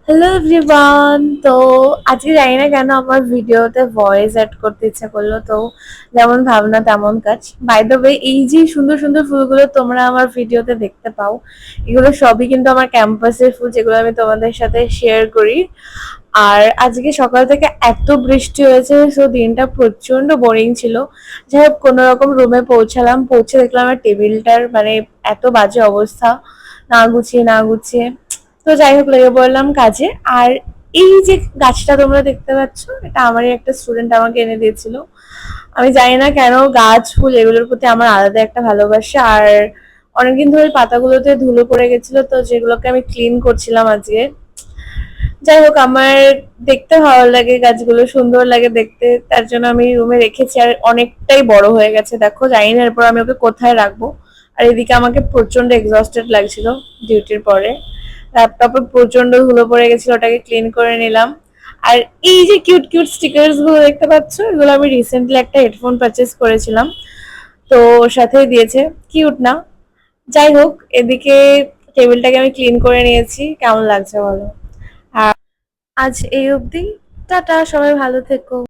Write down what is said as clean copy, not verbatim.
Hello everyone. তো আজকে জানি না কেন আমার ভিডিওতে ভয়েস অ্যাড করতে ইচ্ছা করলো, তো যেমন ভাবনা তেমন কাজ। বাই দ্য ওয়ে, এই যে সুন্দর সুন্দর ফুলগুলো তোমরা আমার ভিডিওতে দেখতে পাও, এগুলো সবই কিন্তু আমার ক্যাম্পাসের ফুল, যেগুলো আমি তোমাদের সাথে শেয়ার করি। আর আজকে সকাল থেকে এত বৃষ্টি হয়েছে, সো দিনটা প্রচন্ড বোরিং ছিল। যাই হোক, কোনো রকম রুমে পৌঁছালাম, পৌঁছে দেখলাম আমার টেবিলটার মানে এত বাজে অবস্থা, না গুছিয়ে না গুছিয়ে। তো যাই হোক, লেগে পড়লাম কাজে। আর এই যে গাছটা তোমরা দেখতে পাচ্ছ, এটা আমারই একটা স্টুডেন্ট আমাকে এনে দিয়েছিল। আমি জানি না কেন গাছ ফুল এগুলোর প্রতি আমার আলাদা একটা ভালোবাসা। আর অনেকদিন ধরে পাতাগুলোতে ধুলো পড়ে গেছিল, তো যেগুলোকে আমি ক্লিন করছিলাম আজকে। যাই হোক, আমার দেখতে ভালো লাগে, গাছগুলো সুন্দর লাগে দেখতে, তার জন্য আমি রুমে রেখেছি। আর অনেকটাই বড় হয়ে গেছে, দেখো জানি না এরপর আমি ওকে কোথায় রাখবো। আর এদিকে আমাকে প্রচন্ড এক্সস্টেড লাগছিল ডিউটির পরে। ল্যাপটপে প্রচন্ড ধুলো পড়ে গেছিল, ওটাকে ক্লিন করে নিলাম। আর এই যে কিউট কিউট স্টিকার্স গুলো দেখতে পাচ্ছ, এগুলো আমি রিসেন্টলি একটা হেডফোন পারচেস করেছিলাম, তো ওর সাথে দিয়েছে। কিউট না? যাই হোক, এদিকে টেবিলটাকে আমি ক্লিন করে নিয়েছি। কেমন লাগছে বলো? আর আজ এই অবধি। টাটা, সবাই ভালো থেকো।